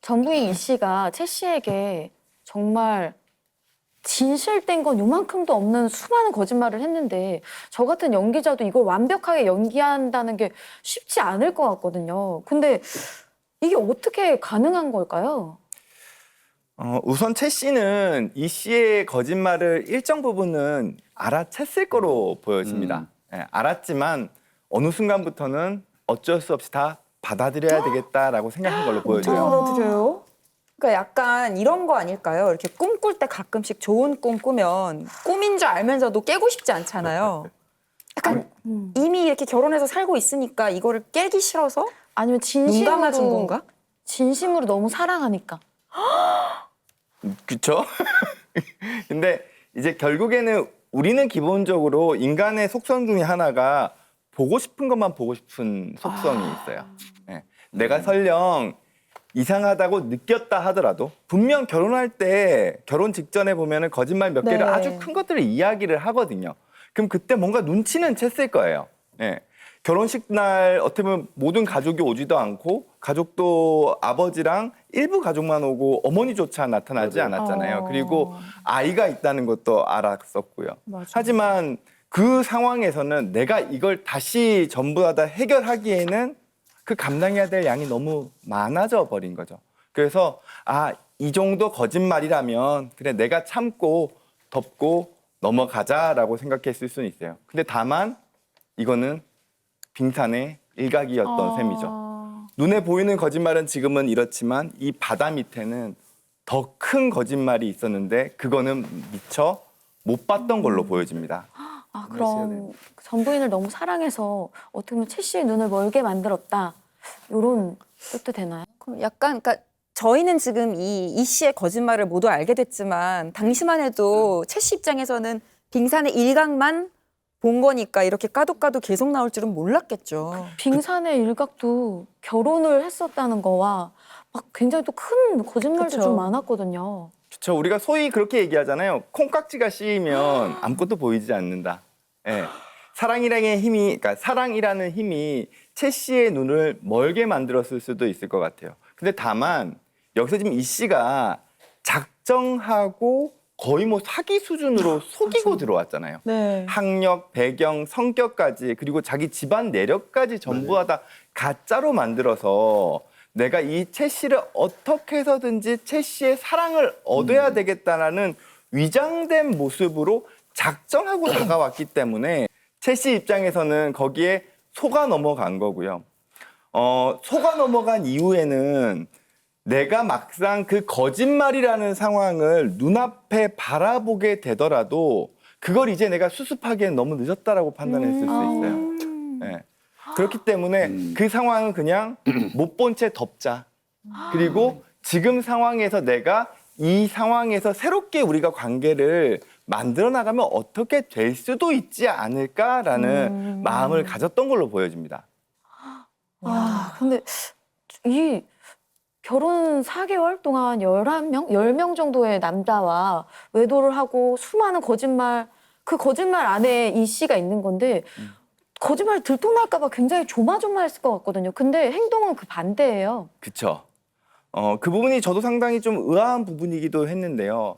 전부인 이 씨가 채 씨에게 정말 진실된 건 요만큼도 없는 수많은 거짓말을 했는데 저 같은 연기자도 이걸 완벽하게 연기한다는 게 쉽지 않을 것 같거든요. 근데 이게 어떻게 가능한 걸까요? 우선 채 씨는 이 씨의 거짓말을 일정 부분은 알아챘을 거로 보여집니다. 예, 알았지만 어느 순간부터는 어쩔 수 없이 다 받아들여야 되겠다라고 생각한 걸로 보여져요. 받아들여요? 그러니까 약간 이런 거 아닐까요? 이렇게 꿈꿀 때 가끔씩 좋은 꿈 꾸면 꿈인 줄 알면서도 깨고 싶지 않잖아요. 약간 이미 이렇게 결혼해서 살고 있으니까 이거를 깨기 싫어서 아니면 눈 감아준 건가? 진심으로 너무 사랑하니까. 그쵸? 근데 이제 결국에는 우리는 기본적으로 인간의 속성 중에 하나가 보고 싶은 것만 보고 싶은 속성이 있어요. 예. 내가 설령 이상하다고 느꼈다 하더라도 분명 결혼할 때 결혼 직전에 보면은 거짓말 몇 개를 네. 아주 큰 것들을 이야기를 하거든요. 그럼 그때 뭔가 눈치는 챘을 거예요. 예. 결혼식 날 어떻게 보면 모든 가족이 오지도 않고 가족도 아버지랑 일부 가족만 오고 어머니조차 나타나지 않았잖아요. 그리고 아이가 있다는 것도 알았었고요. 맞아. 하지만 그 상황에서는 내가 이걸 다시 전부 다 해결하기에는 그 감당해야 될 양이 너무 많아져 버린 거죠. 그래서 이 정도 거짓말이라면 그래 내가 참고 덮고 넘어가자라고 생각했을 수는 있어요. 근데 다만 이거는 빙산의 일각이었던 셈이죠. 눈에 보이는 거짓말은 지금은 이렇지만 이 바다 밑에는 더 큰 거짓말이 있었는데 그거는 미처 못 봤던 걸로 보여집니다. 그럼 전부인을 너무 사랑해서 어떻게 보면 채 씨의 눈을 멀게 만들었다. 이런 뜻도 되나요? 그럼 약간 그러니까 저희는 지금 이 씨의 거짓말을 모두 알게 됐지만 당시만 해도 채 씨 입장에서는 빙산의 일각만 본 거니까 이렇게 까도 계속 나올 줄은 몰랐겠죠. 빙산의 일각도 결혼을 했었다는 거와 막 굉장히 또 큰 거짓말도 그쵸. 좀 많았거든요. 그렇죠. 우리가 소위 그렇게 얘기하잖아요. 콩깍지가 씌이면 아무것도 보이지 않는다. 예. 그러니까 사랑이라는 힘이 채 씨의 눈을 멀게 만들었을 수도 있을 것 같아요. 근데 다만 여기서 지금 이 씨가 작정하고 거의 뭐 사기 수준으로 속이고 들어왔잖아요. 네. 학력, 배경, 성격까지 그리고 자기 집안 내력까지 전부 다 가짜로 만들어서 내가 이 채 씨를 어떻게 해서든지 채 씨의 사랑을 얻어야 되겠다라는 위장된 모습으로 작정하고 다가왔기 때문에 채 씨 입장에서는 거기에 속아 넘어간 거고요. 속아 넘어간 이후에는 내가 막상 그 거짓말이라는 상황을 눈앞에 바라보게 되더라도 그걸 이제 내가 수습하기엔 너무 늦었다라고 판단했을 수 있어요. 예. 그렇기 때문에 그 상황은 그냥 못 본 채 덮자. 그리고 지금 상황에서 내가 이 상황에서 새롭게 우리가 관계를 만들어 나가면 어떻게 될 수도 있지 않을까라는 마음을 가졌던 걸로 보여집니다. 근데 이 결혼 4개월 동안 11명, 10명 정도의 남자와 외도를 하고 수많은 거짓말, 그 거짓말 안에 이 씨가 있는 건데 거짓말 들통날까 봐 굉장히 조마조마했을 것 같거든요. 근데 행동은 그 반대예요. 그쵸. 그 부분이 저도 상당히 좀 의아한 부분이기도 했는데요.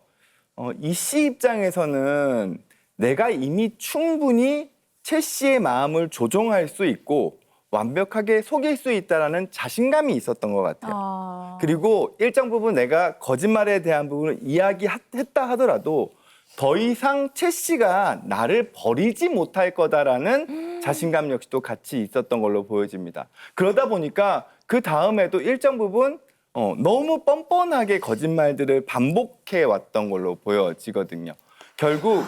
이 씨 입장에서는 내가 이미 충분히 채 씨의 마음을 조종할 수 있고 완벽하게 속일 수 있다라는 자신감이 있었던 것 같아요. 그리고 일정 부분 내가 거짓말에 대한 부분을 이야기했다 하더라도 더 이상 채 씨가 나를 버리지 못할 거다라는 자신감 역시도 같이 있었던 걸로 보여집니다. 그러다 보니까 그 다음에도 일정 부분 너무 뻔뻔하게 거짓말들을 반복해 왔던 걸로 보여지거든요. 결국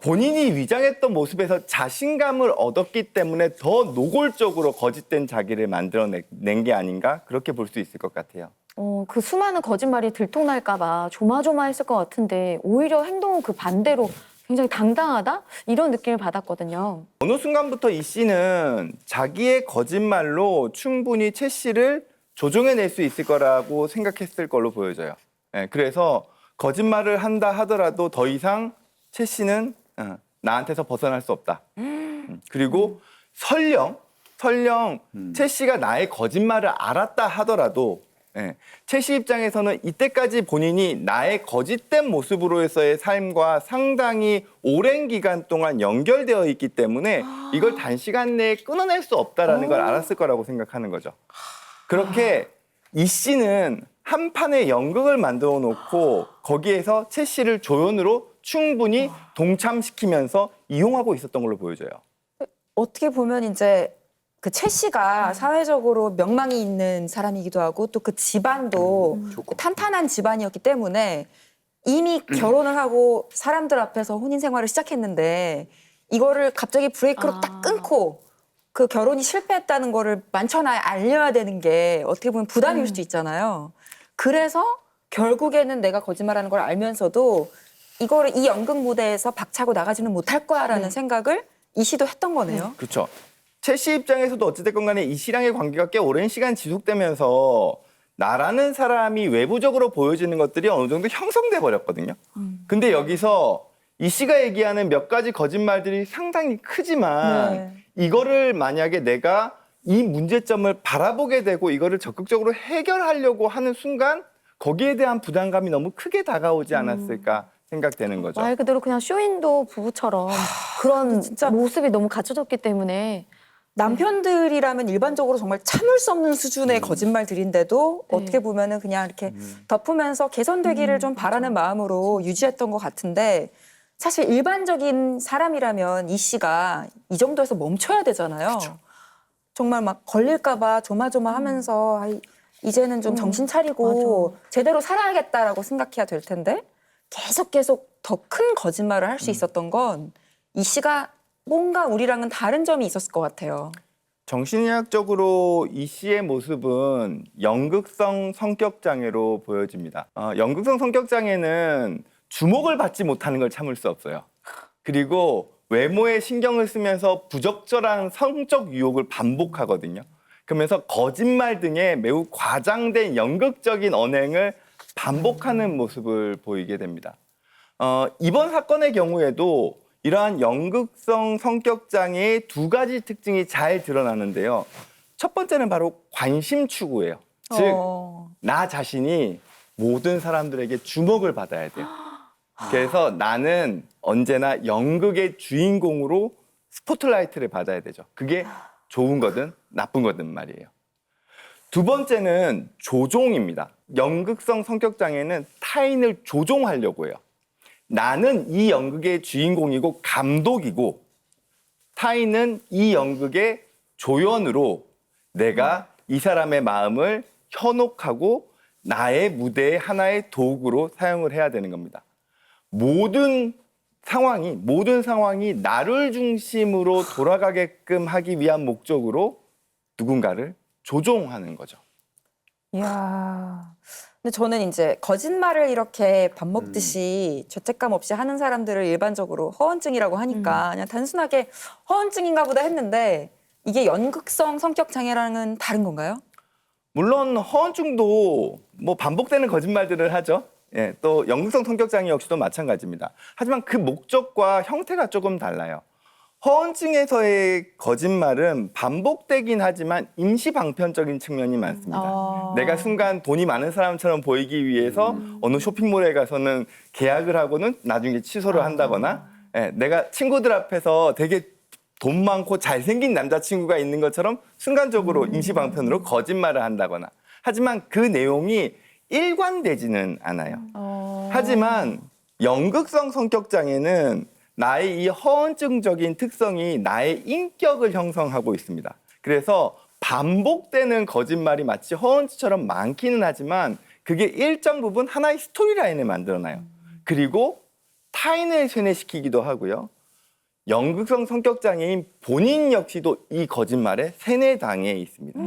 본인이 위장했던 모습에서 자신감을 얻었기 때문에 더 노골적으로 거짓된 자기를 만들어낸 게 아닌가 그렇게 볼 수 있을 것 같아요. 그 수많은 거짓말이 들통날까 봐 조마조마했을 것 같은데 오히려 행동은 그 반대로 굉장히 당당하다? 이런 느낌을 받았거든요. 어느 순간부터 이 씨는 자기의 거짓말로 충분히 채 씨를 조종해낼 수 있을 거라고 생각했을 걸로 보여져요. 예, 그래서 거짓말을 한다 하더라도 더 이상 채 씨는 나한테서 벗어날 수 없다. 그리고 설령 채 씨가 나의 거짓말을 알았다 하더라도 예. 최 씨 입장에서는 이때까지 본인이 나의 거짓된 모습으로서의 삶과 상당히 오랜 기간 동안 연결되어 있기 때문에 이걸 단시간 내에 끊어낼 수 없다라는 걸 알았을 거라고 생각하는 거죠. 그렇게 이 씨는 한 판의 연극을 만들어 놓고 거기에서 최 씨를 조연으로 충분히 동참시키면서 이용하고 있었던 걸로 보여져요. 어떻게 보면 이제 그 최 씨가 사회적으로 명망이 있는 사람이기도 하고 또 그 집안도 탄탄한 집안이었기 때문에 이미 결혼을 하고 사람들 앞에서 혼인 생활을 시작했는데 이거를 갑자기 브레이크로 딱 끊고 그 결혼이 실패했다는 거를 만천하에 알려야 되는 게 어떻게 보면 부담일 수도 있잖아요. 그래서 결국에는 내가 거짓말하는 걸 알면서도 이거를 이 연극 무대에서 박차고 나가지는 못할 거야라는 생각을 이 씨도 했던 거네요. 그렇죠. 최 씨 입장에서도 어찌됐건 간에 이 씨랑의 관계가 꽤 오랜 시간 지속되면서 나라는 사람이 외부적으로 보여지는 것들이 어느 정도 형성돼 버렸거든요. 근데 여기서 이 씨가 얘기하는 몇 가지 거짓말들이 상당히 크지만 이거를 만약에 내가 이 문제점을 바라보게 되고 이거를 적극적으로 해결하려고 하는 순간 거기에 대한 부담감이 너무 크게 다가오지 않았을까 생각되는 거죠. 말 그대로 그냥 쇼윈도 부부처럼 그런 진짜 모습이 너무 갖춰졌기 때문에 남편들이라면 일반적으로 정말 참을 수 없는 수준의 거짓말들인데도 어떻게 보면은 그냥 이렇게 덮으면서 개선되기를 좀 바라는 마음으로 유지했던 것 같은데 사실 일반적인 사람이라면 이 씨가 이 정도에서 멈춰야 되잖아요. 정말 막 걸릴까봐 조마조마하면서 이제는 좀 정신 차리고 제대로 살아야겠다라고 생각해야 될 텐데 계속 더 큰 거짓말을 할 수 있었던 건 이 씨가 뭔가 우리랑은 다른 점이 있었을 것 같아요. 정신의학적으로 이 씨의 모습은 연극성 성격장애로 보여집니다. 연극성 성격장애는 주목을 받지 못하는 걸 참을 수 없어요. 그리고 외모에 신경을 쓰면서 부적절한 성적 유혹을 반복하거든요. 그러면서 거짓말 등의 매우 과장된 연극적인 언행을 반복하는 모습을 보이게 됩니다. 이번 사건의 경우에도 이러한 연극성 성격장애의 두 가지 특징이 잘 드러나는데요. 첫 번째는 바로 관심 추구예요. 즉, 나 자신이 모든 사람들에게 주목을 받아야 돼요. 그래서 나는 언제나 연극의 주인공으로 스포트라이트를 받아야 되죠. 그게 좋은 거든 나쁜 거든 말이에요. 두 번째는 조종입니다. 연극성 성격장애는 타인을 조종하려고 해요. 나는 이 연극의 주인공이고 감독이고 타인은 이 연극의 조연으로 내가 이 사람의 마음을 현혹하고 나의 무대의 하나의 도구로 사용을 해야 되는 겁니다. 모든 상황이 나를 중심으로 돌아가게끔 하기 위한 목적으로 누군가를 조종하는 거죠. 이야. 근데 저는 이제 거짓말을 이렇게 밥 먹듯이 죄책감 없이 하는 사람들을 일반적으로 허언증이라고 하니까 그냥 단순하게 허언증인가 보다 했는데 이게 연극성 성격 장애랑은 다른 건가요? 물론 허언증도 뭐 반복되는 거짓말들을 하죠. 예, 또 연극성 성격장애 역시도 마찬가지입니다. 하지만 그 목적과 형태가 조금 달라요. 허언증에서의 거짓말은 반복되긴 하지만 임시 방편적인 측면이 많습니다. 내가 순간 돈이 많은 사람처럼 보이기 위해서 어느 쇼핑몰에 가서는 계약을 하고는 나중에 취소를 한다거나 예, 내가 친구들 앞에서 되게 돈 많고 잘생긴 남자친구가 있는 것처럼 순간적으로 임시 방편으로 거짓말을 한다거나 하지만 그 내용이 일관되지는 않아요. 하지만 연극성 성격장애는 나의 이 허언증적인 특성이 나의 인격을 형성하고 있습니다. 그래서 반복되는 거짓말이 마치 허언증처럼 많기는 하지만 그게 일정 부분 하나의 스토리라인을 만들어놔요. 그리고 타인을 세뇌시키기도 하고요. 연극성 성격장애인 본인 역시도 이 거짓말에 세뇌당해 있습니다.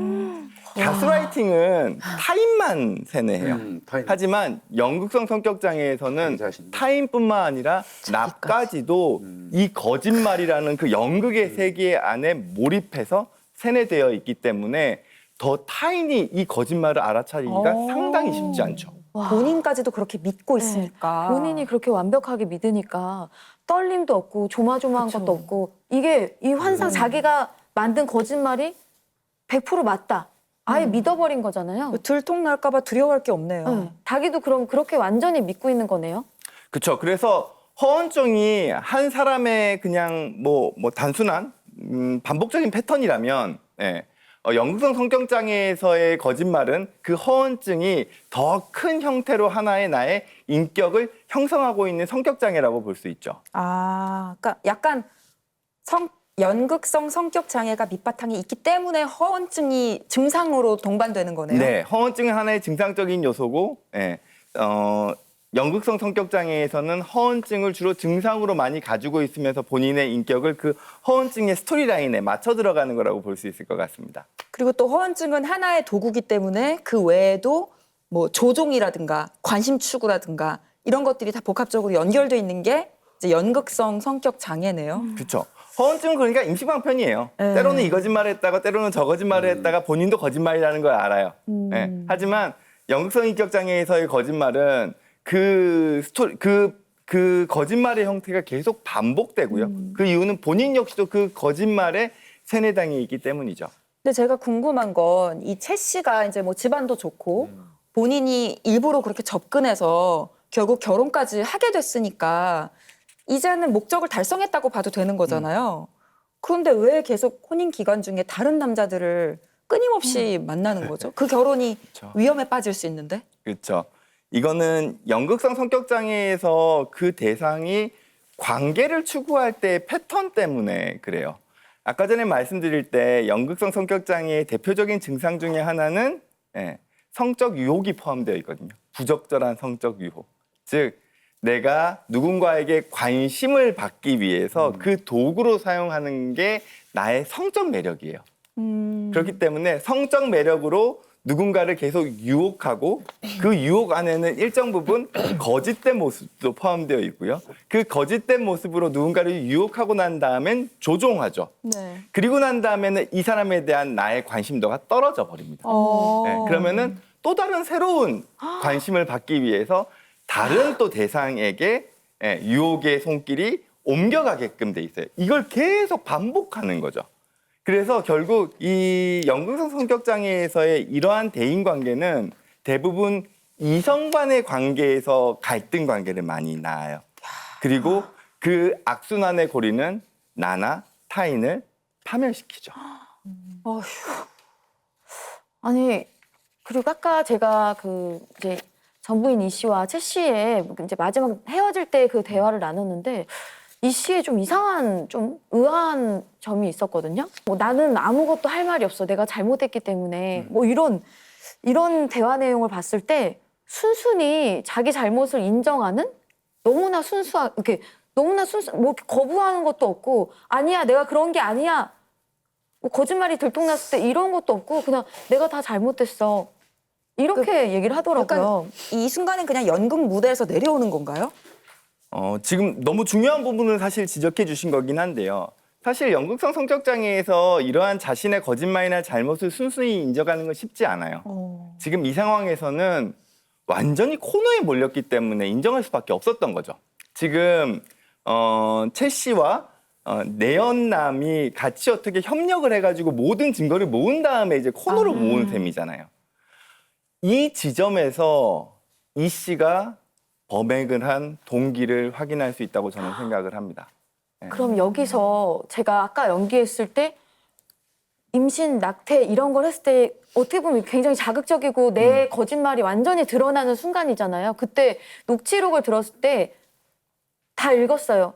가스라이팅은 타인만 세뇌해요. 타인. 하지만 연극성 성격장애에서는 타인뿐만 아니라 나까지도 이 거짓말이라는 그 연극의 세계 안에 몰입해서 세뇌되어 있기 때문에 더 타인이 이 거짓말을 알아차리기가 상당히 쉽지 않죠. 본인까지도 그렇게 믿고 있으니까. 본인이 그렇게 완벽하게 믿으니까 떨림도 없고 조마조마한 것도 없고 이게 이 환상 자기가 만든 거짓말이 100% 맞다. 아예 믿어버린 거잖아요. 들통 날까봐 두려워할 게 없네요. 네. 자기도 그럼 그렇게 완전히 믿고 있는 거네요. 그렇죠. 그래서 허언증이 한 사람의 그냥 뭐 단순한 반복적인 패턴이라면 예. 연극성 성격 장애에서의 거짓말은 그 허언증이 더 큰 형태로 하나의 나의 인격을 형성하고 있는 성격 장애라고 볼 수 있죠. 그러니까 약간 연극성 성격 장애가 밑바탕에 있기 때문에 허언증이 증상으로 동반되는 거네요. 네, 허언증은 하나의 증상적인 요소고, 예, 연극성 성격 장애에서는 허언증을 주로 증상으로 많이 가지고 있으면서 본인의 인격을 그 허언증의 스토리라인에 맞춰 들어가는 거라고 볼 수 있을 것 같습니다. 그리고 또 허언증은 하나의 도구기 때문에 그 외에도 뭐 조종이라든가 관심 추구라든가 이런 것들이 다 복합적으로 연결돼 있는 게 이제 연극성 성격 장애네요. 그렇죠. 허언증은 그러니까 임시방편이에요. 네. 때로는 이 거짓말을 했다가 때로는 저 거짓말을 했다가 본인도 거짓말이라는 걸 알아요. 예, 하지만 연극성 인격 장애에서의 거짓말은 그 거짓말의 형태가 계속 반복되고요. 그 이유는 본인 역시도 그 거짓말에 세뇌당해 있기 때문이죠. 근데 제가 궁금한 건 이 채 씨가 이제 뭐 집안도 좋고 본인이 일부러 그렇게 접근해서 결국 결혼까지 하게 됐으니까 이제는 목적을 달성했다고 봐도 되는 거잖아요. 그런데 왜 계속 혼인 기간 중에 다른 남자들을 끊임없이 만나는 거죠? 그 결혼이 그렇죠. 위험에 빠질 수 있는데? 그렇죠. 이거는 연극성 성격 장애에서 그 대상이 관계를 추구할 때 패턴 때문에 그래요. 아까 전에 말씀드릴 때 연극성 성격 장애의 대표적인 증상 중에 하나는 성적 유혹이 포함되어 있거든요. 부적절한 성적 유혹. 즉 내가 누군가에게 관심을 받기 위해서 그 도구로 사용하는 게 나의 성적 매력이에요. 그렇기 때문에 성적 매력으로 누군가를 계속 유혹하고 그 유혹 안에는 일정 부분 거짓된 모습도 포함되어 있고요. 그 거짓된 모습으로 누군가를 유혹하고 난 다음엔 조종하죠. 네. 그리고 난 다음에는 이 사람에 대한 나의 관심도가 떨어져 버립니다. 그러면은 또 다른 새로운 관심을 받기 위해서 다른 또 대상에게 유혹의 손길이 옮겨가게끔 돼 있어요. 이걸 계속 반복하는 거죠. 그래서 결국 이 연극성 성격 장애에서의 이러한 대인 관계는 대부분 이성 간의 관계에서 갈등 관계를 많이 낳아요. 그리고 그 악순환의 고리는 나나 타인을 파멸시키죠. 어휴. 아니, 그리고 아까 제가 이제 전부인 이 씨와 채 씨의 이제 마지막 헤어질 때 그 대화를 나눴는데 이 씨에 좀 이상한, 좀 의아한 점이 있었거든요. 뭐 나는 아무것도 할 말이 없어. 내가 잘못했기 때문에. 뭐 이런 대화 내용을 봤을 때 순순히 자기 잘못을 인정하는 너무나 뭐 거부하는 것도 없고 아니야, 내가 그런 게 아니야. 뭐 거짓말이 들통났을 때 이런 것도 없고 그냥 내가 다 잘못했어. 이렇게 얘기를 하더라고요. 이 순간엔 그냥 연극 무대에서 내려오는 건가요? 지금 너무 중요한 부분을 사실 지적해 주신 거긴 한데요. 사실 연극성 성격 장애에서 이러한 자신의 거짓말이나 잘못을 순순히 인정하는 건 쉽지 않아요. 지금 이 상황에서는 완전히 코너에 몰렸기 때문에 인정할 수밖에 없었던 거죠. 지금 채 씨와 내연남이 같이 어떻게 협력을 해가지고 모든 증거를 모은 다음에 이제 코너로 모은 셈이잖아요. 이 지점에서 이 씨가 범행을 한 동기를 확인할 수 있다고 저는 생각을 합니다. 그럼 여기서 제가 아까 연기했을 때 임신, 낙태 이런 걸 했을 때 어떻게 보면 굉장히 자극적이고 내 거짓말이 완전히 드러나는 순간이잖아요. 그때 녹취록을 들었을 때 다 읽었어요.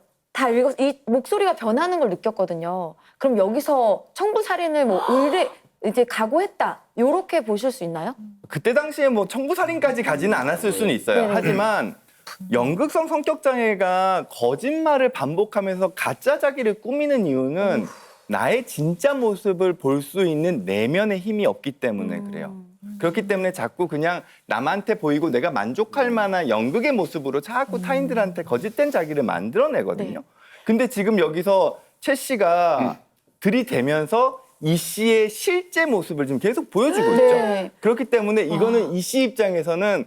이 목소리가 변하는 걸 느꼈거든요. 그럼 여기서 청부 살인을 이제 각오했다. 요렇게 보실 수 있나요? 그때 당시에 뭐 청부 살인까지 가지는 않았을 수는 있어요. 네네. 하지만 연극성 성격 장애가 거짓말을 반복하면서 가짜 자기를 꾸미는 이유는 나의 진짜 모습을 볼 수 있는 내면의 힘이 없기 때문에 그래요. 그렇기 때문에 자꾸 그냥 남한테 보이고 내가 만족할 만한 연극의 모습으로 자꾸 타인들한테 거짓된 자기를 만들어내거든요. 네. 근데 지금 여기서 채 씨가 들이대면서 이 씨의 실제 모습을 지금 계속 보여주고 있죠. 네. 그렇기 때문에 이거는 이 씨 입장에서는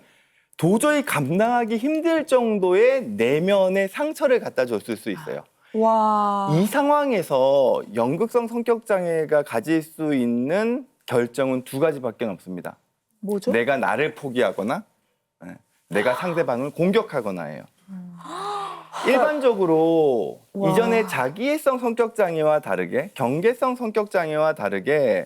도저히 감당하기 힘들 정도의 내면의 상처를 갖다 줬을 수 있어요. 와. 이 상황에서 연극성 성격 장애가 가질 수 있는 결정은 두 가지밖에 없습니다. 뭐죠? 내가 나를 포기하거나 내가 상대방을 공격하거나예요. 일반적으로 와. 이전에 자기애성 성격 장애와 다르게 경계성 성격 장애와 다르게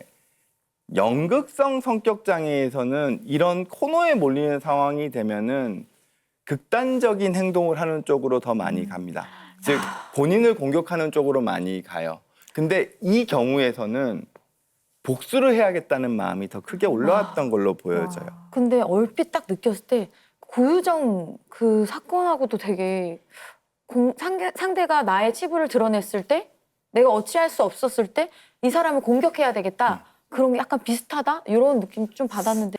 연극성 성격 장애에서는 이런 코너에 몰리는 상황이 되면은 극단적인 행동을 하는 쪽으로 더 많이 갑니다. 즉 본인을 공격하는 쪽으로 많이 가요. 근데 이 경우에서는 복수를 해야겠다는 마음이 더 크게 올라왔던 걸로 보여져요. 근데 얼핏 딱 느꼈을 때 고유정 그 사건하고도 되게 상대가 나의 치부를 드러냈을 때 내가 어찌할 수 없었을 때 이 사람을 공격해야 되겠다. 그런 게 약간 비슷하다? 이런 느낌 좀 받았는데.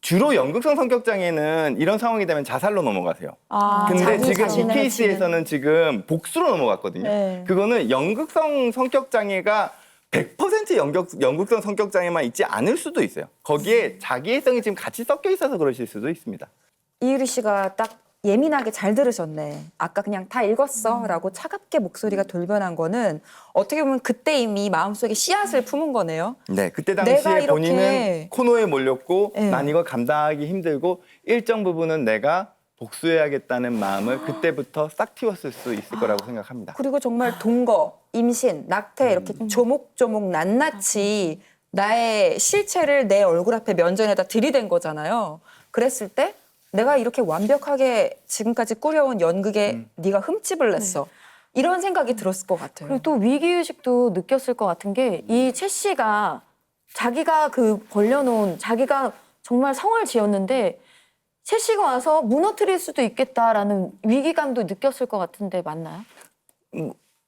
주로 연극성 성격 장애는 이런 상황이 되면 자살로 넘어가세요. 근데 자기 지금 이 자신을 케이스에서는 지금 복수로 넘어갔거든요. 네. 그거는 연극성 성격 장애가 100% 연극성 성격 장애만 있지 않을 수도 있어요. 거기에 자기애성이 지금 같이 섞여 있어서 그러실 수도 있습니다. 이유리 씨가 딱 예민하게 잘 들으셨네. 아까 그냥 다 읽었어 라고 차갑게 목소리가 돌변한 거는 어떻게 보면 그때 이미 마음속에 씨앗을 품은 거네요. 네, 그때 내가 당시에 이렇게- 본인은 코너에 몰렸고 네. 난 이거 감당하기 힘들고 일정 부분은 내가 복수해야겠다는 마음을 그때부터 싹 틔웠을 수 있을 거라고 생각합니다. 그리고 정말 동거, 임신, 낙태 이렇게 조목조목 낱낱이 나의 실체를 내 얼굴 앞에 면전에다 들이댄 거잖아요. 그랬을 때 내가 이렇게 완벽하게 지금까지 꾸려온 연극에 네가 흠집을 냈어. 이런 생각이 들었을 것 같아요. 그리고 또 위기의식도 느꼈을 것 같은 게 이 채 씨가 자기가 그 벌려놓은 자기가 정말 성을 지었는데 채 씨가 와서 무너뜨릴 수도 있겠다라는 위기감도 느꼈을 것 같은데 맞나요?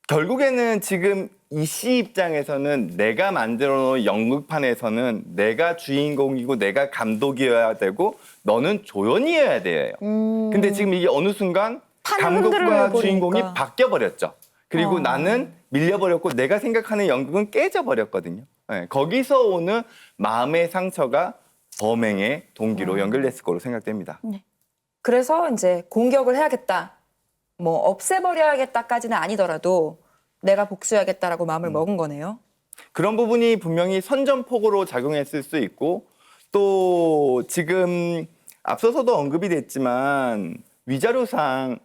결국에는 지금 이 씨 입장에서는 내가 만들어 놓은 연극판에서는 내가 주인공이고 내가 감독이어야 되고 너는 조연이어야 돼요. 근데 지금 이게 어느 순간 판을 감독과 흔들어 주인공이 버리니까. 바뀌어 버렸죠. 그리고 나는 밀려버렸고 내가 생각하는 연극은 깨져버렸거든요. 네, 거기서 오는 마음의 상처가 범행의 동기로 연결됐을 거로 생각됩니다. 그래서 이제 공격을 해야겠다. 뭐 없애버려야겠다까지는 아니더라도 내가 복수해야겠다라고 마음을 먹은 거네요. 그런 부분이 분명히 선전포고로 작용했을 수 있고 또 지금 앞서서도 언급이 됐지만 위자료상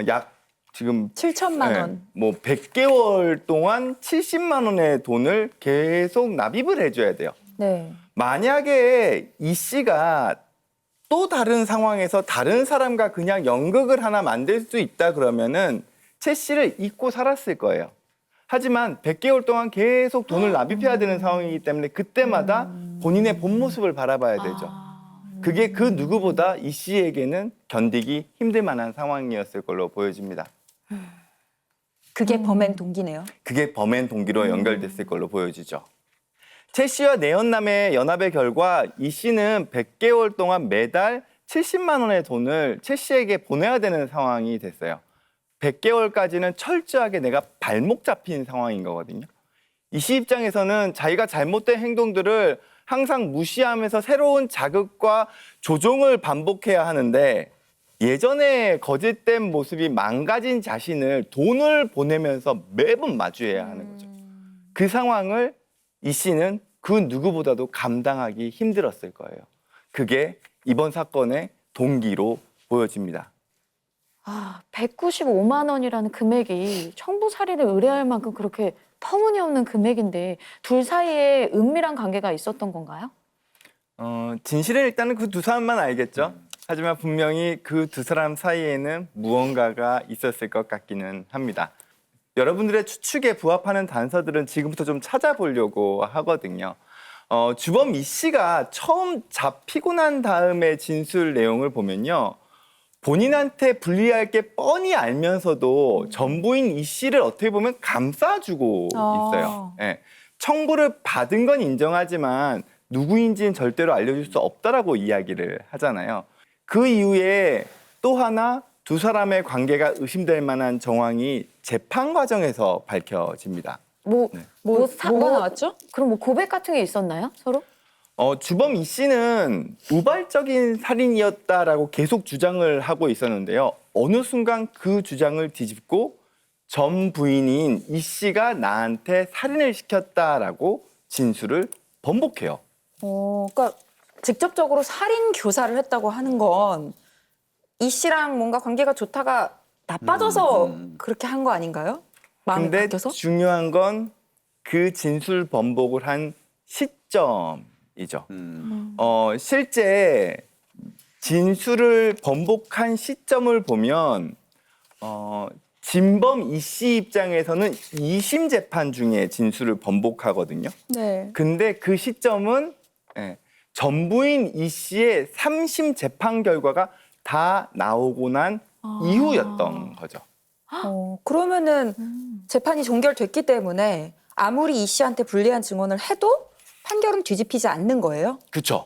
약 지금 7천만 원. 뭐 100개월 동안 70만 원의 돈을 계속 납입을 해줘야 돼요. 네. 만약에 이 씨가 또 다른 상황에서 다른 사람과 그냥 연극을 하나 만들 수 있다 그러면은 채 씨를 잊고 살았을 거예요. 하지만 100개월 동안 계속 돈을 납입해야 되는 상황이기 때문에 그때마다 본인의 본 모습을 바라봐야 되죠. 그게 그 누구보다 이 씨에게는 견디기 힘들 만한 상황이었을 걸로 보여집니다. 그게 범행 동기네요. 그게 범행 동기로 연결됐을 걸로 보여지죠. 채 씨와 내연남의 연합의 결과 이 씨는 100개월 동안 매달 70만 원의 돈을 채 씨에게 보내야 되는 상황이 됐어요. 100개월까지는 철저하게 내가 발목 잡힌 상황인 거거든요. 이 씨 입장에서는 자기가 잘못된 행동들을 항상 무시하면서 새로운 자극과 조종을 반복해야 하는데 예전에 거짓된 모습이 망가진 자신을 돈을 보내면서 매번 마주해야 하는 거죠. 그 상황을 이 씨는 그 누구보다도 감당하기 힘들었을 거예요. 그게 이번 사건의 동기로 보여집니다. 195만 원이라는 금액이 청부 살인을 의뢰할 만큼 그렇게 터무니없는 금액인데 둘 사이에 은밀한 관계가 있었던 건가요? 진실은 일단은 그 두 사람만 알겠죠. 하지만 분명히 그 두 사람 사이에는 무언가가 있었을 것 같기는 합니다. 여러분들의 추측에 부합하는 단서들은 지금부터 좀 찾아보려고 하거든요. 주범 이 씨가 처음 잡히고 난 다음에 진술 내용을 보면요. 본인한테 불리할 게 뻔히 알면서도 전부인 이 씨를 어떻게 보면 감싸주고 있어요. 예. 청부를 받은 건 인정하지만 누구인지는 절대로 알려줄 수 없다라고 이야기를 하잖아요. 그 이후에 또 하나 두 사람의 관계가 의심될 만한 정황이 재판 과정에서 밝혀집니다. 뭐가 나왔죠? 그럼 뭐 고백 같은 게 있었나요? 서로? 주범 이 씨는 우발적인 살인이었다라고 계속 주장을 하고 있었는데요. 어느 순간 그 주장을 뒤집고 전 부인인 이 씨가 나한테 살인을 시켰다라고 진술을 번복해요. 그러니까 직접적으로 살인 교사를 했다고 하는 건 이 씨랑 뭔가 관계가 좋다가 나빠져서 그렇게 한 거 아닌가요? 마음이 근데 바뀌어서? 중요한 건 그 진술 번복을 한 시점이죠. 실제 진술을 번복한 시점을 보면 진범 이 씨 입장에서는 2심 재판 중에 진술을 번복하거든요. 네. 근데 그 시점은 전부인 이 씨의 3심 재판 결과가 다 나오고 난 이후였던 거죠. 그러면은 재판이 종결됐기 때문에 아무리 이 씨한테 불리한 증언을 해도 판결은 뒤집히지 않는 거예요? 그렇죠.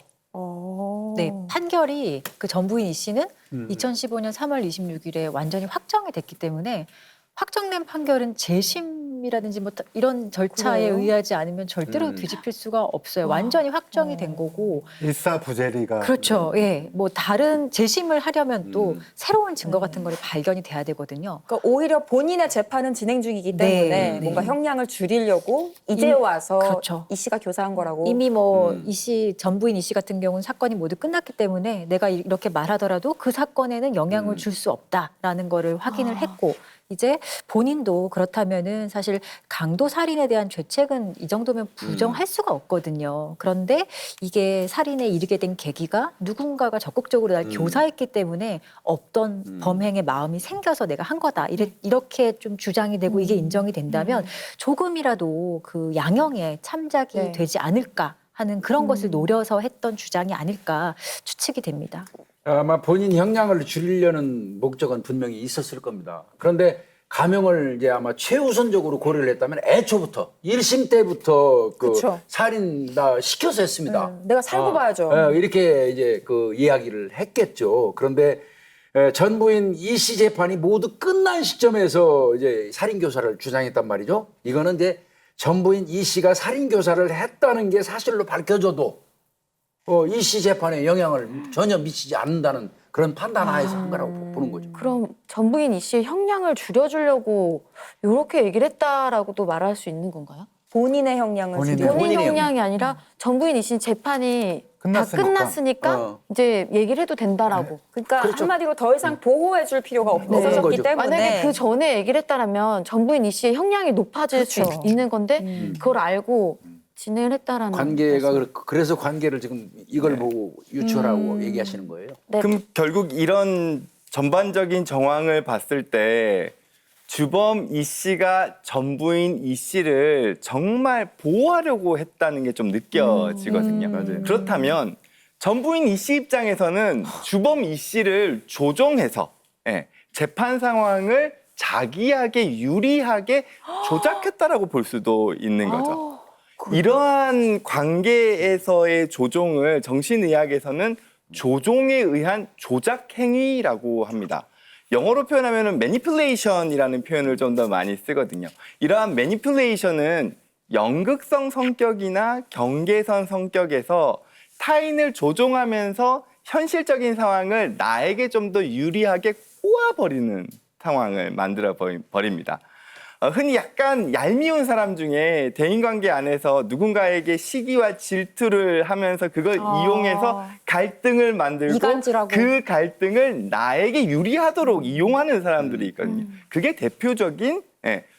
네, 판결이 그 전부인 이 씨는 2015년 3월 26일에 완전히 확정이 됐기 때문에 확정된 판결은 재심이라든지 뭐 이런 절차에 그래요? 의하지 않으면 절대로 뒤집힐 수가 없어요. 완전히 확정이 된 거고. 일사부재리가 그렇죠. 예. 뭐 다른 재심을 하려면 또 새로운 증거 같은 거를 발견이 돼야 되거든요. 그러니까 오히려 본인의 재판은 진행 중이기 네, 때문에 네. 뭔가 형량을 줄이려고 이제 와서 그렇죠. 이 씨가 교사한 거라고. 이미 뭐 이 씨 전부인 이 씨 같은 경우는 사건이 모두 끝났기 때문에 내가 이렇게 말하더라도 그 사건에는 영향을 줄 수 없다라는 거를 확인을 했고 이제 본인도 그렇다면은 사실 강도 살인에 대한 죄책은 이 정도면 부정할 수가 없거든요. 그런데 이게 살인에 이르게 된 계기가 누군가가 적극적으로 날 교사했기 때문에 없던 범행의 마음이 생겨서 내가 한 거다. 이렇게 좀 주장이 되고 이게 인정이 된다면 조금이라도 그 양형에 참작이 네. 되지 않을까 하는 그런 것을 노려서 했던 주장이 아닐까 추측이 됩니다. 아마 본인 형량을 줄이려는 목적은 분명히 있었을 겁니다. 그런데 감형을 이제 아마 최우선적으로 고려를 했다면 애초부터 1심 때부터 그 그쵸. 살인 다 시켜서 했습니다. 내가 살고 봐야죠. 이렇게 이제 그 이야기를 했겠죠. 그런데 전부인 이 씨 재판이 모두 끝난 시점에서 이제 살인 교사를 주장했단 말이죠. 이거는 이제 전부인 이 씨가 살인 교사를 했다는 게 사실로 밝혀져도 이 씨 재판에 영향을 전혀 미치지 않는다는 그런 판단 하에서 한 거라고 보는 거죠. 그럼 전부인 이 씨의 형량을 줄여주려고 이렇게 얘기를 했다라고도 말할 수 있는 건가요? 본인의 형량을 본인의 줄이고. 본인 본인의 형량이 아니라 전부인 이 씨는 재판이 끝났으니까. 다 끝났으니까 이제 얘기를 해도 된다라고. 그러니까 그렇죠. 한마디로 더 이상 보호해줄 필요가 없어졌기 거죠. 때문에 만약에 그 전에 얘기를 했다라면 전부인 이 씨의 형량이 높아질 수 그렇죠. 있는 건데 그걸 알고 진행을 했다라는 관계가 말씀. 그래서 관계를 지금 이걸 보고 유추하라고 얘기하시는 거예요. 네. 그럼 결국 이런 전반적인 정황을 봤을 때 주범 이 씨가 전부인 이 씨를 정말 보호하려고 했다는 게 좀 느껴지거든요. 그렇다면 전부인 이 씨 입장에서는 주범 이 씨를 조종해서 재판 상황을 자기에게 유리하게 조작했다라고 볼 수도 있는 거죠. 이러한 관계에서의 조종을 정신의학에서는 조종에 의한 조작 행위라고 합니다. 영어로 표현하면 manipulation이라는 표현을 좀 더 많이 쓰거든요. 이러한 manipulation은 연극성 성격이나 경계선 성격에서 타인을 조종하면서 현실적인 상황을 나에게 좀 더 유리하게 꼬아버리는 상황을 만들어 버립니다. 흔히 약간 얄미운 사람 중에 대인관계 안에서 누군가에게 시기와 질투를 하면서 그걸 이용해서 갈등을 만들고 이간질하고. 그 갈등을 나에게 유리하도록 이용하는 사람들이 있거든요. 그게 대표적인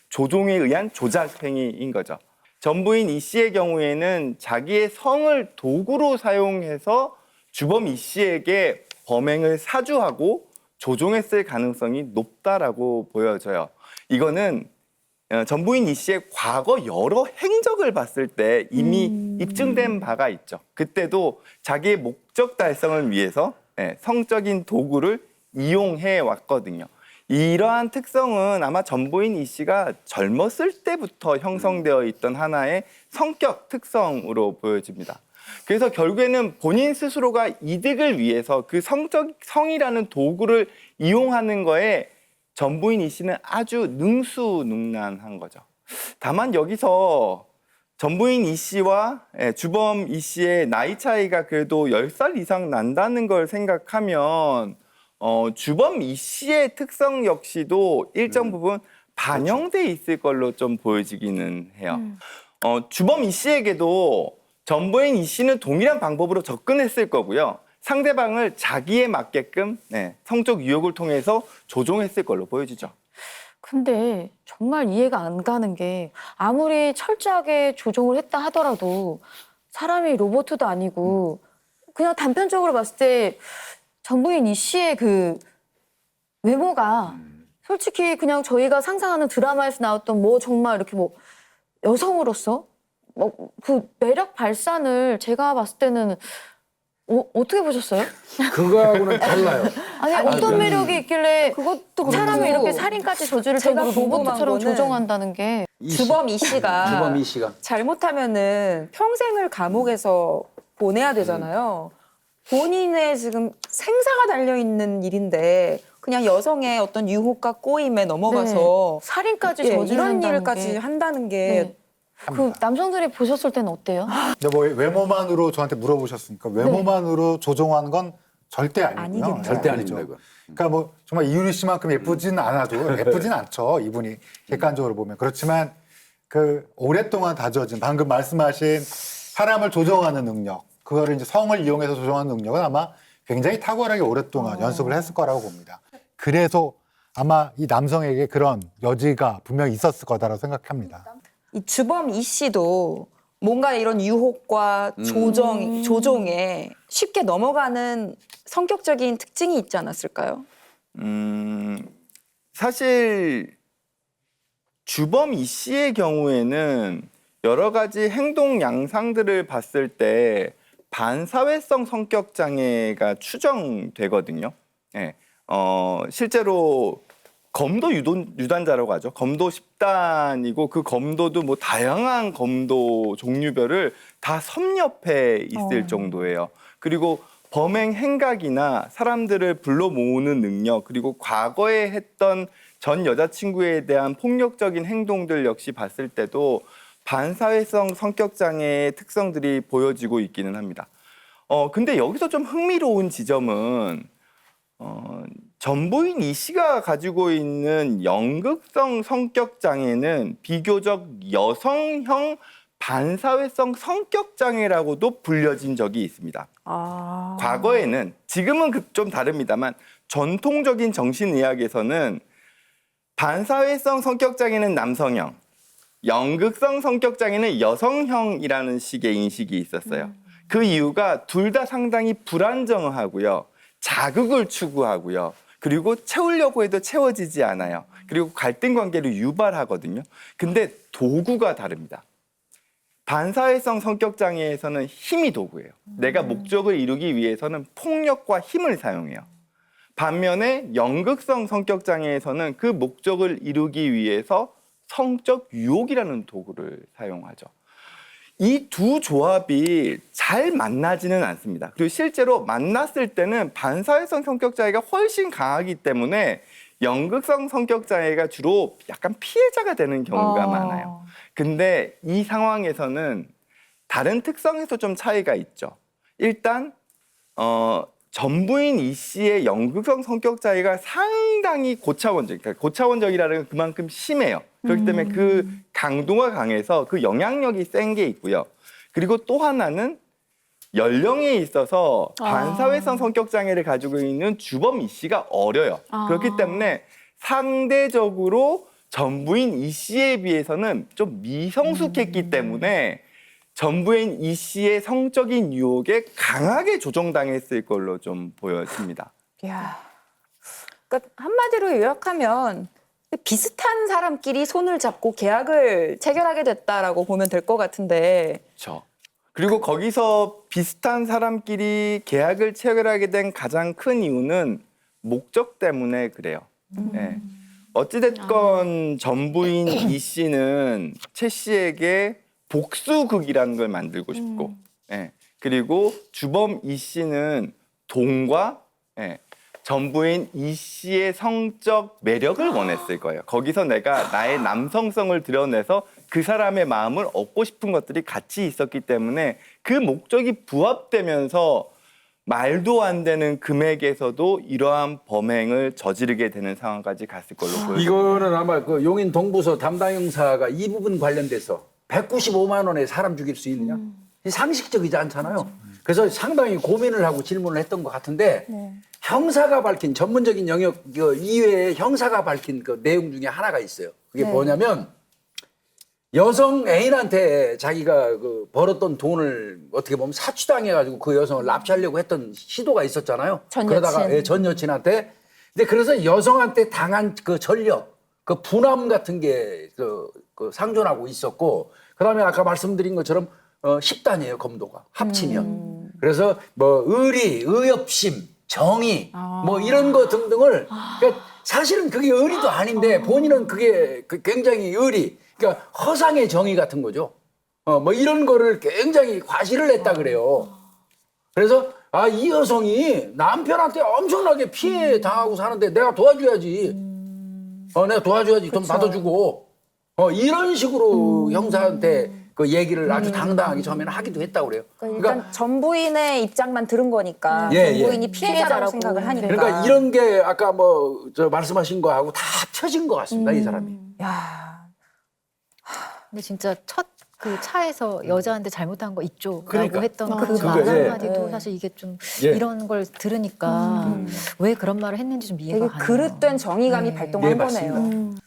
조종에 의한 조작 행위인 거죠. 전부인 이 씨의 경우에는 자기의 성을 도구로 사용해서 주범 이 씨에게 범행을 사주하고 조종했을 가능성이 높다라고 보여져요. 이거는 전부인 이 씨의 과거 여러 행적을 봤을 때 이미 입증된 바가 있죠. 그때도 자기의 목적 달성을 위해서 성적인 도구를 이용해 왔거든요. 이러한 특성은 아마 전부인 이 씨가 젊었을 때부터 형성되어 있던 하나의 성격 특성으로 보여집니다. 그래서 결국에는 본인 스스로가 이득을 위해서 그 성이라는 도구를 이용하는 거에 전부인 이 씨는 아주 능수능란한 거죠. 다만 여기서 전부인 이 씨와 주범 이 씨의 나이 차이가 그래도 10살 이상 난다는 걸 생각하면 주범 이 씨의 특성 역시도 일정 부분 반영돼 있을 걸로 좀 보여지기는 해요. 주범 이 씨에게도 전부인 이 씨는 동일한 방법으로 접근했을 거고요. 상대방을 자기에 맞게끔 성적 유혹을 통해서 조종했을 걸로 보여지죠. 근데 정말 이해가 안 가는 게 아무리 철저하게 조종을 했다 하더라도 사람이 로봇도 아니고 그냥 단편적으로 봤을 때 전부인 이 씨의 그 외모가 솔직히 그냥 저희가 상상하는 드라마에서 나왔던 뭐 정말 이렇게 뭐 여성으로서 뭐 그 매력 발산을 제가 봤을 때는 어떻게 보셨어요? 그거하고는 달라요. 아니 어떤 매력이 있길래 그것도 사람을 그렇고 이렇게 살인까지 저지를 제가 정도로 궁금한 로봇처럼 거는 조종한다는 게 주범 이 씨가 주범 이 씨가 잘못하면은 평생을 감옥에서 보내야 되잖아요. 본인의 지금 생사가 달려 있는 일인데 그냥 여성의 어떤 유혹과 꼬임에 넘어가서 살인까지 예, 저지른다는 이런 일까지 게. 한다는 게 네. 그 남성들이 보셨을 때는 어때요? 근데 뭐 외모만으로 저한테 물어보셨으니까 외모만으로 조종하는 건 절대 아니고요. 아니겠죠. 절대 아닙니다, 이거. 그러니까 뭐 정말 이유리 씨만큼 예쁘진 않아도 예쁘진 않죠. 이분이 객관적으로 보면. 그렇지만 그 오랫동안 다져진 방금 말씀하신 사람을 조종하는 능력, 그거를 이제 성을 이용해서 조종하는 능력은 아마 굉장히 탁월하게 오랫동안 연습을 했을 거라고 봅니다. 그래서 아마 이 남성에게 그런 여지가 분명히 있었을 거다라고 생각합니다. 이 주범 이 씨도 뭔가 이런 유혹과 조종에 쉽게 넘어가는 성격적인 특징이 있지 않았을까요? 사실 주범 이 씨의 경우에는 여러 가지 행동 양상들을 봤을 때 반사회성 성격 장애가 추정되거든요. 예. 실제로 검도 유단자라고 하죠. 검도 10단이고 그 검도도 뭐 다양한 검도 종류별을 다 섭렵해 있을 정도예요. 그리고 범행 행각이나 사람들을 불러 모으는 능력, 그리고 과거에 했던 전 여자친구에 대한 폭력적인 행동들 역시 봤을 때도 반사회성 성격 장애의 특성들이 보여지고 있기는 합니다. 근데 여기서 좀 흥미로운 지점은 전부인 이 씨가 가지고 있는 연극성 성격 장애는 비교적 여성형 반사회성 성격 장애라고도 불려진 적이 있습니다. 과거에는 지금은 좀 다릅니다만 전통적인 정신의학에서는 반사회성 성격 장애는 남성형, 연극성 성격 장애는 여성형이라는 식의 인식이 있었어요. 그 이유가 둘 다 상당히 불안정하고요, 자극을 추구하고요, 그리고 채우려고 해도 채워지지 않아요. 그리고 갈등 관계를 유발하거든요. 근데 도구가 다릅니다. 반사회성 성격 장애에서는 힘이 도구예요. 내가 목적을 이루기 위해서는 폭력과 힘을 사용해요. 반면에 연극성 성격 장애에서는 그 목적을 이루기 위해서 성적 유혹이라는 도구를 사용하죠. 이 두 조합이 잘 만나지는 않습니다. 그리고 실제로 만났을 때는 반사회성 성격 장애가 훨씬 강하기 때문에 연극성 성격 장애가 주로 약간 피해자가 되는 경우가 많아요. 근데 이 상황에서는 다른 특성에서 좀 차이가 있죠. 일단 전부인 이 씨의 연극성 성격 장애가 상당히 고차원적, 그러니까 고차원적이라는 건 그만큼 심해요. 그렇기 때문에 그 강도가 강해서 그 영향력이 센 게 있고요. 그리고 또 하나는 연령에 있어서 반사회성 성격 장애를 가지고 있는 주범 이 씨가 어려요. 그렇기 때문에 상대적으로 전부인 이 씨에 비해서는 좀 미성숙했기 때문에 전부인 이 씨의 성적인 유혹에 강하게 조종당했을 걸로 좀 보여집니다. 이야. 그러니까 한마디로 요약하면 비슷한 사람끼리 손을 잡고 계약을 체결하게 됐다라고 보면 될 것 같은데. 그렇죠. 그리고 거기서 비슷한 사람끼리 계약을 체결하게 된 가장 큰 이유는 목적 때문에 그래요. 네. 어찌됐건 전부인 이 씨는 최 씨에게 복수극이라는 걸 만들고 싶고, 예. 그리고 주범 이 씨는 돈과 전부인 이 씨의 성적 매력을 원했을 거예요. 거기서 내가 나의 남성성을 드러내서 그 사람의 마음을 얻고 싶은 것들이 같이 있었기 때문에 그 목적이 부합되면서 말도 안 되는 금액에서도 이러한 범행을 저지르게 되는 상황까지 갔을 걸로 보여요. 이거는 아마 그 용인 동부서 담당 형사가 이 부분 관련돼서 195만 원에 사람 죽일 수 있느냐? 상식적이지 않잖아요. 그래서 상당히 고민을 하고 질문을 했던 것 같은데 형사가 밝힌 전문적인 영역 이외에 형사가 밝힌 그 내용 중에 하나가 있어요. 그게 뭐냐면 여성 애인한테 자기가 그 벌었던 돈을 어떻게 보면 사취당해가지고 그 여성을 납치하려고 했던 시도가 있었잖아요. 전 그러다가 여친. 전 여친한테. 근데 그래서 여성한테 당한 그 전력, 그 분함 같은 게 그 상존하고 있었고, 그다음에 아까 말씀드린 것처럼 10단이에요, 검도가 합치면. 그래서 뭐 의리, 의협심, 정의, 뭐 이런 거 등등을 그러니까 사실은 그게 의리도 아닌데 본인은 그게 굉장히 의리, 그러니까 허상의 정의 같은 거죠. 뭐 이런 거를 굉장히 과시를 했다 그래요. 그래서 이 여성이 남편한테 엄청나게 피해 당하고 사는데 내가 도와줘야지. 내가 도와줘야지. 돈 받아주고. 이런 식으로 형사한테 그 얘기를 아주 당당하게 처음에는 하기도 했다고 그래요. 그러니까 일단 전부인의 입장만 들은 거니까 예, 전부인이 예. 피해자라고 생각을 하니까. 그러니까 이런 게 아까 뭐 저 말씀하신 거하고 다 합쳐진 것 같습니다. 이 사람이. 야, 근데 진짜 첫 그 차에서 여자한테 잘못한 거 있죠라고 그러니까. 했던 그 그거, 말 예. 한마디도 사실 이게 좀 예. 이런 걸 들으니까 왜 그런 말을 했는지 좀 이해가 되게 가네요. 그릇된 정의감이 네. 발동한 예, 거네요. 맞습니다.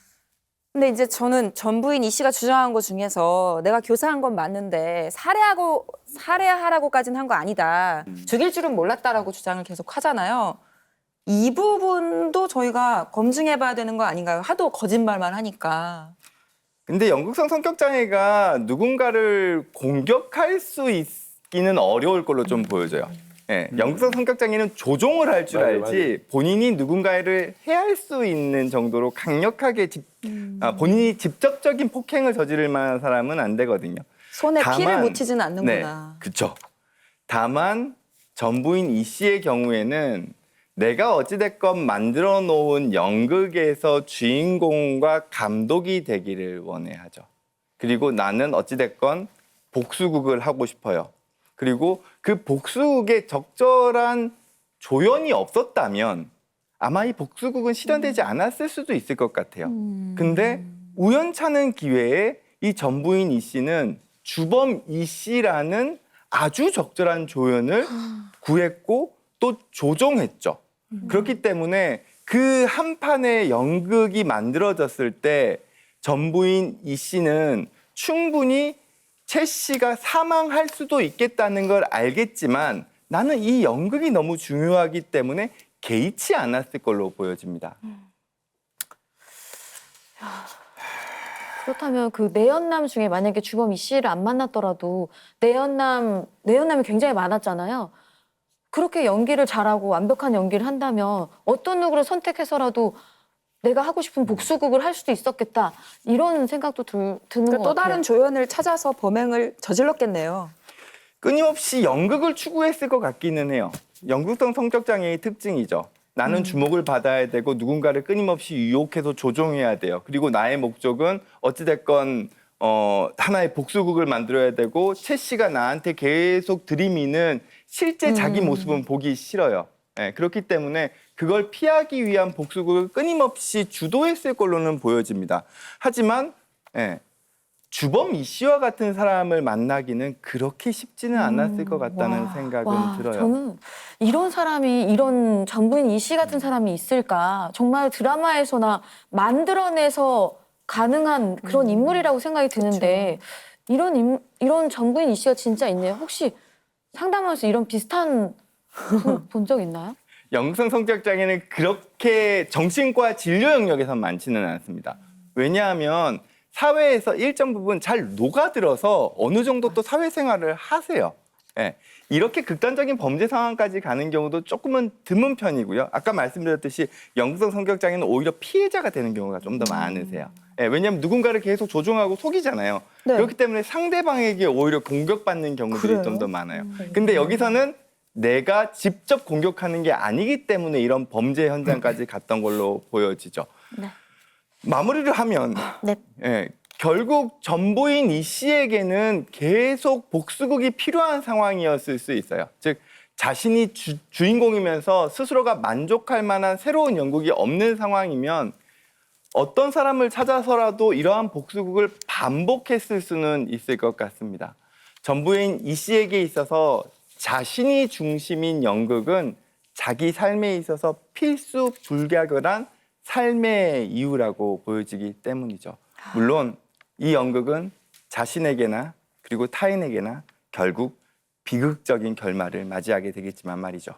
근데 이제 저는 전부인 이 씨가 주장한 것 중에서 내가 교사한 건 맞는데 살해하라고까지는 한 거 아니다. 죽일 줄은 몰랐다라고 주장을 계속 하잖아요. 이 부분도 저희가 검증해봐야 되는 거 아닌가요? 하도 거짓말만 하니까. 근데 연극성 성격 장애가 누군가를 공격할 수 있기는 어려울 걸로 좀 보여져요. 예, 연극성 성격 장애는 조종을 할 줄 맞아요, 알지 본인이 누군가를 해할 수 있는 정도로 강력하게 본인이 직접적인 폭행을 저지를 만한 사람은 안 되거든요. 손에 피를 다만, 묻히지는 않는구나. 네, 그렇죠. 다만 전부인 이 씨의 경우에는 내가 어찌됐건 만들어 놓은 연극에서 주인공과 감독이 되기를 원해하죠. 그리고 나는 어찌됐건 복수극을 하고 싶어요. 그리고 그 복수극에 적절한 조연이 없었다면 아마 이 복수극은 실현되지 않았을 수도 있을 것 같아요. 근데 우연찮은 기회에 이 전부인 이 씨는 주범 이 씨라는 아주 적절한 조연을 구했고 또 조종했죠. 그렇기 때문에 그 한 판의 연극이 만들어졌을 때 전부인 이 씨는 충분히 최 씨가 사망할 수도 있겠다는 걸 알겠지만 나는 이 연극이 너무 중요하기 때문에 개의치 않았을 걸로 보여집니다. 그렇다면 그 내연남 중에 만약에 주범 이 씨를 안 만났더라도 내연남이 굉장히 많았잖아요. 그렇게 연기를 잘하고 완벽한 연기를 한다면 어떤 누구를 선택해서라도 내가 하고 싶은 복수극을 할 수도 있었겠다. 이런 생각도 드는 그러니까 것 또 같아요. 다른 조연을 찾아서 범행을 저질렀겠네요. 끊임없이 연극을 추구했을 것 같기는 해요. 연극성 성격 장애의 특징이죠. 나는 주목을 받아야 되고 누군가를 끊임없이 유혹해서 조종해야 돼요. 그리고 나의 목적은 어찌됐건 하나의 복수극을 만들어야 되고 최 씨가 나한테 계속 들이미는 실제 자기 모습은 보기 싫어요. 예, 그렇기 때문에 그걸 피하기 위한 복수극을 끊임없이 주도했을 걸로는 보여집니다. 하지만 주범 이 씨와 같은 사람을 만나기는 그렇게 쉽지는 않았을 것 같다는 생각은 들어요. 저는 이런 사람이 이런 전부인 이 씨 같은 사람이 있을까? 정말 드라마에서나 만들어내서 가능한 그런 인물이라고 생각이 드는데 이런 전부인 이 씨가 진짜 있네요. 혹시 상담하면서 이런 비슷한 본 적 있나요? 연극성 성격 장애는 그렇게 정신과 진료 영역에선 많지는 않습니다. 왜냐하면 사회에서 일정 부분 잘 녹아들어서 어느 정도 또 사회생활을 하세요. 예. 이렇게 극단적인 범죄 상황까지 가는 경우도 조금은 드문 편이고요. 아까 말씀드렸듯이 연극성 성격 장애는 오히려 피해자가 되는 경우가 좀 더 많으세요. 예, 왜냐하면 누군가를 계속 조종하고 속이잖아요. 네. 그렇기 때문에 상대방에게 오히려 공격받는 경우들이 그래요? 좀 더 많아요. 근데 여기서는 내가 직접 공격하는 게 아니기 때문에 이런 범죄 현장까지 갔던 걸로 보여지죠. 네. 마무리를 하면 네. 결국 전부인 이 씨에게는 계속 복수극이 필요한 상황이었을 수 있어요. 즉 자신이 주인공이면서 스스로가 만족할 만한 새로운 연극이 없는 상황이면 어떤 사람을 찾아서라도 이러한 복수극을 반복했을 수는 있을 것 같습니다. 전부인 이 씨에게 있어서 자신이 중심인 연극은 자기 삶에 있어서 필수 불가결한 삶의 이유라고 보여지기 때문이죠. 물론 이 연극은 자신에게나 그리고 타인에게나 결국 비극적인 결말을 맞이하게 되겠지만 말이죠.